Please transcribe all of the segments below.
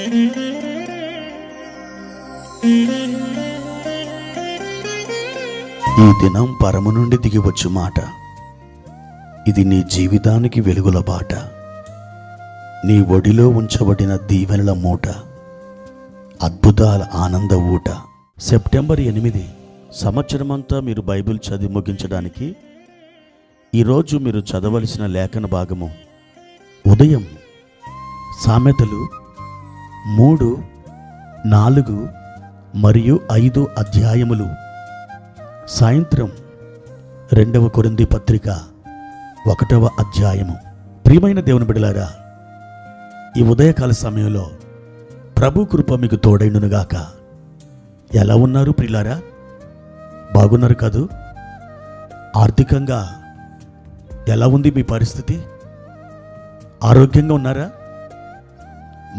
ఈ దినం పరము నుండి దిగివచ్చు మాట, ఇది నీ జీవితానికి వెలుగుల బాట, నీ ఒడిలో ఉంచబడిన దీవెనల మూట, అద్భుతాల ఆనంద ఊట. సెప్టెంబర్ 8 సంవత్సరమంతా మీరు బైబిల్ చదివి ముగించడానికి ఈరోజు మీరు చదవలసిన లేఖన భాగము ఉదయం సామెతలు 3, 4 మరియు 5 అధ్యాయములు, సాయంత్రం 2వ కొరింథీ పత్రిక 1వ అధ్యాయము. ప్రియమైన దేవుని బిడ్డలారా, ఈ ఉదయకాల సమయంలో ప్రభు కృప మీకు తోడైండునుగాక. ఎలా ఉన్నారు ప్రియులారా? బాగున్నారు కదూ? ఆర్థికంగా ఎలా ఉంది మీ పరిస్థితి? ఆరోగ్యంగా ఉన్నారా?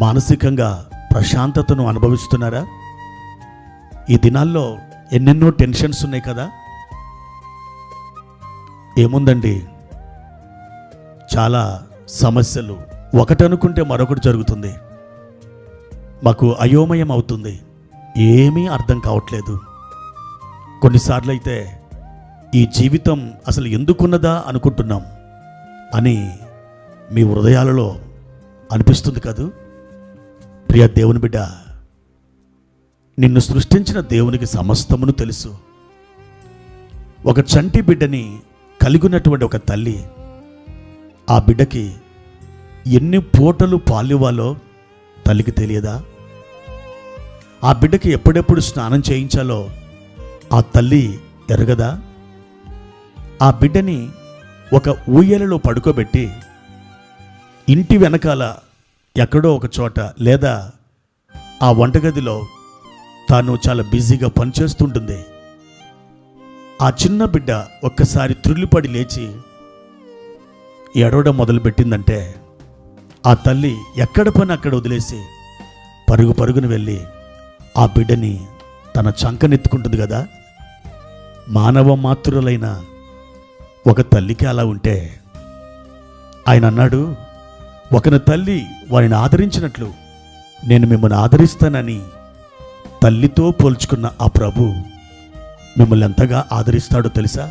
మానసికంగా ప్రశాంతతను అనుభవిస్తున్నారా? ఈ దినాల్లో ఎన్నెన్నో టెన్షన్స్ ఉన్నాయి కదా. ఏముందండి, చాలా సమస్యలు. ఒకటి అనుకుంటే మరొకటి జరుగుతుంది. మాకు అయోమయం అవుతుంది, ఏమీ అర్థం కావట్లేదు. కొన్నిసార్లు అయితే ఈ జీవితం అసలు ఎందుకున్నదా అనుకుంటున్నాం అని మీ హృదయాలలో అనిపిస్తుంది కదూ. ప్రియ దేవుని బిడ్డ, నిన్ను సృష్టించిన దేవునికి సమస్తమును తెలుసు. ఒక చంటి బిడ్డని కలిగినటువంటి ఒక తల్లి ఆ బిడ్డకి ఎన్ని పూటలు పాలివ్వాలో తల్లికి తెలియదా? ఆ బిడ్డకి ఎప్పుడెప్పుడు స్నానం చేయించాలో ఆ తల్లి ఎరగదా? ఆ బిడ్డని ఒక ఊయలలో పడుకోబెట్టి ఇంటి వెనకాల ఎక్కడో ఒక చోట లేదా ఆ వంటగదిలో తాను చాలా బిజీగా పనిచేస్తుంటుంది. ఆ చిన్న బిడ్డ ఒక్కసారి త్రుళ్ళిపడి లేచి ఏడవడం మొదలుపెట్టిందంటే ఆ తల్లి ఎక్కడ పని అక్కడ వదిలేసి పరుగు పరుగున వెళ్ళి ఆ బిడ్డని తన చంకనెత్తుకుంటుంది కదా. మానవ మాతృలైన ఒక తల్లికి అలా ఉంటే, ఆయన అన్నాడు, ఒకని తల్లి వారిని ఆదరించినట్లు నేను మిమ్మల్ని ఆదరిస్తానని తల్లితో పోల్చుకున్న ఆ ప్రభు మిమ్మల్ని ఎంతగా ఆదరిస్తాడో తెలుసా?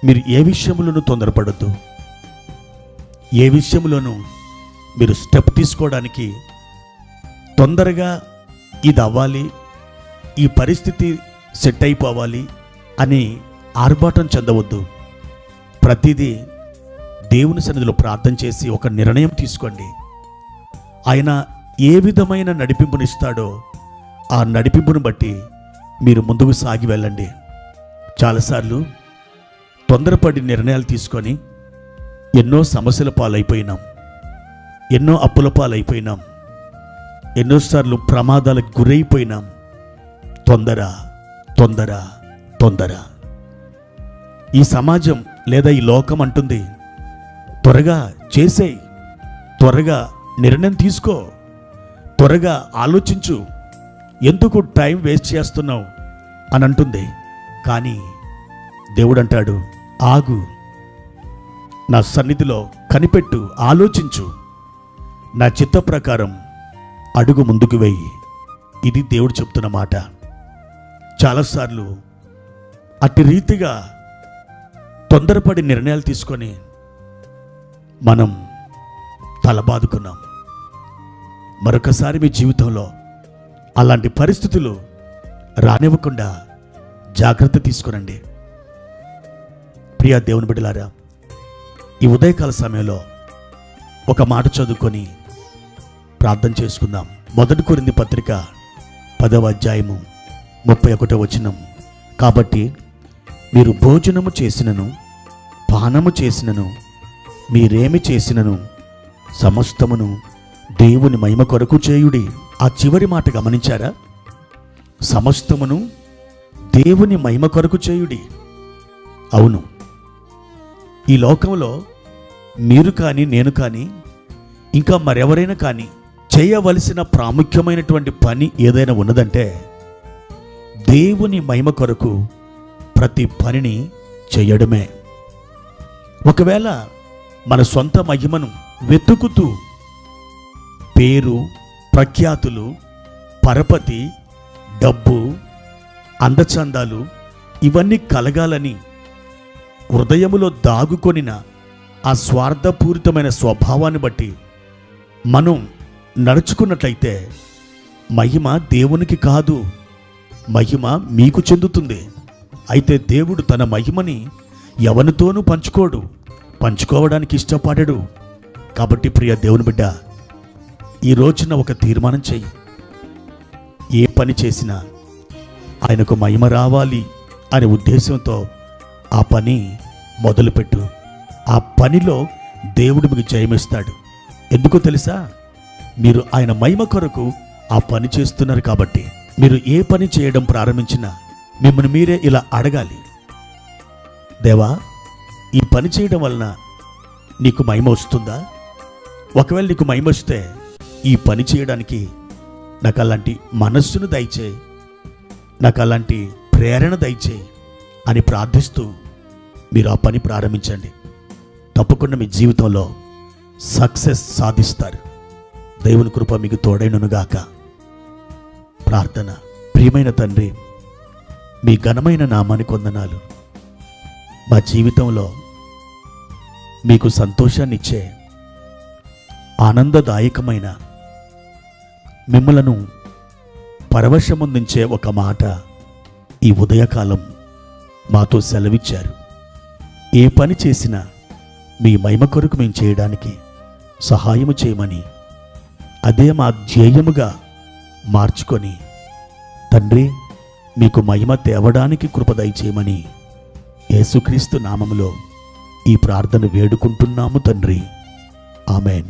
మీరు ఏ విషయంలోనూ తొందరపడద్దు. ఏ విషయంలోనూ మీరు స్టెప్ తీసుకోవడానికి తొందరగా ఇది అవ్వాలి, ఈ పరిస్థితి సెట్ అయిపోవాలి అని ఆర్భాటం చెందవద్దు. ప్రతిదీ దేవుని సన్నిధిలో ప్రార్థన చేసి ఒక నిర్ణయం తీసుకోండి. ఆయన ఏ విధమైన నడిపింపునిస్తాడో ఆ నడిపింపును బట్టి మీరు ముందుకు సాగి వెళ్ళండి. చాలాసార్లు తొందరపడి నిర్ణయాలు తీసుకొని ఎన్నో సమస్యల పాలైపోయినాం, ఎన్నో అప్పుల పాలైపోయినాం, ఎన్నోసార్లు ప్రమాదాలకు గురైపోయినాం. తొందర తొందర తొందర. ఈ సమాజం లేదా ఈ లోకం అంటుంది, త్వరగా చేసేయి, త్వరగా నిర్ణయం తీసుకో, త్వరగా ఆలోచించు, ఎందుకు టైం వేస్ట్ చేస్తున్నావు అని అంటుంది. కానీ దేవుడు అంటాడు, ఆగు, నా సన్నిధిలో కనిపెట్టు, ఆలోచించు, నా చిత్త ప్రకారం అడుగు ముందుకు వేయి. ఇది దేవుడు చెప్తున్న మాట. చాలాసార్లు అట్టి రీతిగా తొందరపడి నిర్ణయాలు తీసుకొని మనం తలబాదుకున్నాం. మరొకసారి మీ జీవితంలో అలాంటి పరిస్థితులు రానివ్వకుండా జాగ్రత్త తీసుకురండి. ప్రియ దేవుని బిడ్డలారా, ఈ ఉదయకాల సమయంలో ఒక మాట చదువుకొని ప్రార్థన చేసుకుందాం. 1 కొరింథీ పత్రిక 10వ అధ్యాయము 31వ వచనం. కాబట్టి మీరు భోజనము చేసినను పానము చేసినను మీరేమి చేసినను సమస్తమును దేవుని మహిమ కొరకు చేయుడి. ఆ చివరి మాట గమనించారా? సమస్తమును దేవుని మహిమ కొరకు చేయుడి. అవును, ఈ లోకంలో మీరు కానీ నేను కానీ ఇంకా మరెవరైనా కానీ చేయవలసిన ప్రాముఖ్యమైనటువంటి పని ఏదైనా ఉన్నదంటే దేవుని మహిమ కొరకు ప్రతి పనిని చేయడమే. ఒకవేళ మన సొంత మహిమను వెతుకుతూ పేరు ప్రఖ్యాతులు, పరపతి, డబ్బు, అందచందాలు ఇవన్నీ కలగాలని హృదయములో దాగుకొనిన ఆ స్వార్థపూరితమైన స్వభావాన్ని బట్టి మనం నడుచుకున్నట్లయితే మహిమ దేవునికి కాదు, మహిమ మీకు చెందుతుంది. అయితే దేవుడు తన మహిమని ఎవరితోనూ పంచుకోవడానికి ఇష్టపడడు. కాబట్టి ప్రియ దేవుని బిడ్డ, ఈ రోజున ఒక తీర్మానం చెయ్యి. ఏ పని చేసినా ఆయనకు మహిమ రావాలి అనే ఉద్దేశంతో ఆ పని మొదలుపెట్టు. ఆ పనిలో దేవుడు మీకు జయమిస్తాడు. ఎందుకో తెలుసా? మీరు ఆయన మహిమ కొరకు ఆ పని చేస్తున్నారు కాబట్టి. మీరు ఏ పని చేయడం ప్రారంభించినా మిమ్మల్ని మీరే ఇలా అడగాలి, దేవా, ఈ పని చేయడం వలన నీకు మహిమ వస్తుందా? ఒకవేళ నీకు మహిమ వస్తే ఈ పని చేయడానికి నాకు అలాంటి మనస్సును దయచేయి, నాకు అలాంటి ప్రేరణ దయచేయి అని ప్రార్థిస్తూ మీరు ఆ పని ప్రారంభించండి. తప్పకుండా మీ జీవితంలో సక్సెస్ సాధిస్తారు. దేవుని కృప మీకు తోడైననుగాక. ప్రార్థన. ప్రియమైన తండ్రి, మీ ఘనమైన నామానికి వందనాలు. మా జీవితంలో మీకు సంతోషాన్నిచ్చే ఆనందదాయకమైన మిమ్మలను పరవశముందించే ఒక మాట ఈ ఉదయకాలం మాతో సెలవిచ్చారు. ఏ పని చేసినా మీ మహిమ కొరకు మేము చేయడానికి సహాయము చేయమని, అదే మా ధ్యేయముగా మార్చుకొని తండ్రి మీకు మహిమ తేవడానికి కృప దయచేయమని యేసుక్రీస్తు నామములో ఈ ప్రార్థన వేడుకుంటున్నాము తండ్రి. ఆమెన్.